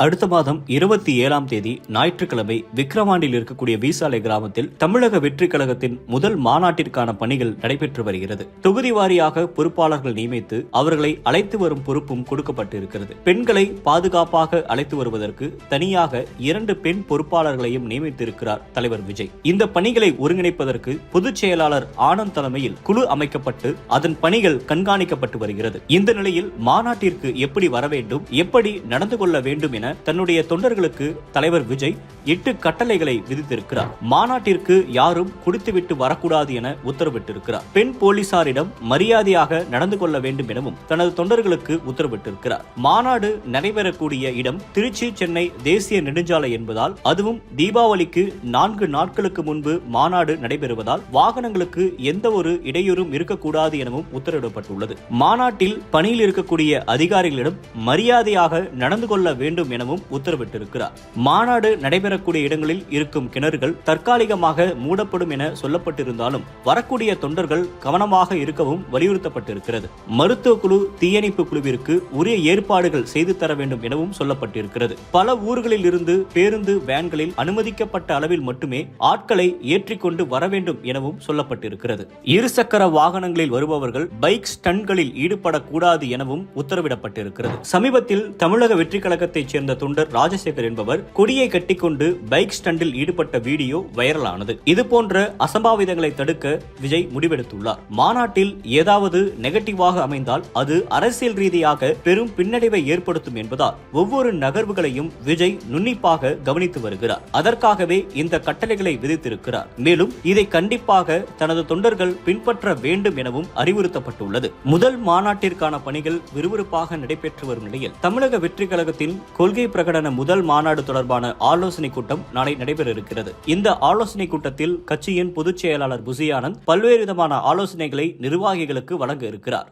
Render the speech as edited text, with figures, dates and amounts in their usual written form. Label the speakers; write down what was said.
Speaker 1: அடுத்த மாதம் 27ஆம் தேதி ஞாயிற்றுக்கிழமை விக்கிரவாண்டியில் இருக்கக்கூடிய வீசாலை கிராமத்தில் தமிழக வெற்றி கழகத்தின் முதல் மாநாட்டிற்கான பணிகள் நடைபெற்று வருகிறது. தொகுதி வாரியாக பொறுப்பாளர்கள் நியமித்து அவர்களை அழைத்து வரும் பொறுப்பும் கொடுக்கப்பட்டிருக்கிறது. பெண்களை பாதுகாப்பாக அழைத்து வருவதற்கு தனியாக 2 பெண் பொறுப்பாளர்களையும் நியமித்திருக்கிறார் தலைவர் விஜய். இந்த பணிகளை ஒருங்கிணைப்பதற்கு பொதுச் செயலாளர் ஆனந்த் தலைமையில் குழு அமைக்கப்பட்டு அதன் பணிகள் கண்காணிக்கப்பட்டு வருகிறது. இந்த நிலையில் மாநாட்டிற்கு எப்படி வர வேண்டும், எப்படி நடந்து கொள்ள வேண்டும் என தன்னுடைய தொண்டர்களுக்கு தலைவர் விஜய் 8 கட்டளைகளை விதித்திருக்கிறார். மாநாட்டிற்கு யாரும் குடித்துவிட்டு வரக்கூடாது என உத்தரவிட்டிருக்கிறார். பெண் போலீசாரிடம் மரியாதையாக நடந்து கொள்ள வேண்டும் எனவும் தனது தொண்டர்களுக்கு உத்தரவிட்டிருக்கிறார். மாநாடு நடைபெறக்கூடிய இடம் திருச்சி சென்னை தேசிய நெடுஞ்சாலை என்பதால், அதுவும் தீபாவளிக்கு 4 நாட்களுக்கு முன்பு மாநாடு நடைபெறுவதால் வாகனங்களுக்கு எந்த ஒரு இடையூறும் இருக்கக்கூடாது எனவும் உத்தரவிடப்பட்டுள்ளது. மாநாட்டில் பணியில் இருக்கக்கூடிய அதிகாரிகளிடம் மரியாதையாக நடந்து கொள்ள வேண்டும் எனவும் உத்தரவிட்டிருக்கிறார். மாநாடு நடைபெறக்கூடிய இடங்களில் இருக்கும் கிணறுகள் தற்காலிகமாக மூடப்படும் என சொல்லப்பட்டிருந்தாலும் வரக்கூடிய தொண்டர்கள் கவனமாக இருக்கவும் வலியுறுத்தப்பட்டிருக்கிறது. மருத்துவ குழு, தீயணைப்பு குழுவிற்கு உரிய ஏற்பாடுகள் செய்து தர வேண்டும் எனவும் சொல்லப்பட்டிருக்கிறது. பல ஊர்களில் இருந்து பேருந்து, வேன்களில் அனுமதிக்கப்பட்ட அளவில் மட்டுமே ஆட்களை ஏற்றிக்கொண்டு வர வேண்டும் எனவும் சொல்லப்பட்டிருக்கிறது. இருசக்கர வாகனங்களில் வருபவர்கள் பைக் ஸ்டண்ட்களில் ஈடுபடக்கூடாது எனவும் உத்தரவிடப்பட்டிருக்கிறது. சமீபத்தில் தமிழக வெற்றி கழகத்தைச் சேர்ந்த தொண்டர் ராஜசேகர் என்பவர் கொடியை கட்டிக்கொண்டு பைக் ஸ்டண்டில் ஈடுபட்ட வீடியோ வைரலானது. இதுபோன்ற அசம்பாவிதங்களை தடுக்க விஜய் முடிவெடுத்துள்ளார். மாநாட்டில் ஏதாவது நெகட்டிவாக அமைந்தால் அது அரசியல் ரீதியாக பெரும் பின்னடைவை ஏற்படுத்தும் என்பதால் ஒவ்வொரு நகர்வுகளையும் விஜய் நுண்ணிப்பாக கவனித்து வருகிறார். அதற்காகவே இந்த கட்டளைகளை விதித்திருக்கிறார். மேலும் இதை கண்டிப்பாக தனது தொண்டர்கள் பின்பற்ற வேண்டும் எனவும் அறிவுறுத்தப்பட்டுள்ளது. முதல் மாநாட்டிற்கான பணிகள் விறுவிறுப்பாக நடைபெற்று வரும் நிலையில் தமிழக வெற்றி கழகத்தின் கொள்கை பிரகடன முதல் மாநாடு தொடர்பான ஆலோசனை கூட்டம் நாளை நடைபெற இருக்கிறது. இந்த ஆலோசனை கூட்டத்தில் கட்சியின் பொதுச் செயலாளர் புசி ஆனந்த் பல்வேறு விதமான ஆலோசனைகளை நிர்வாகிகளுக்கு வழங்க இருக்கிறார்.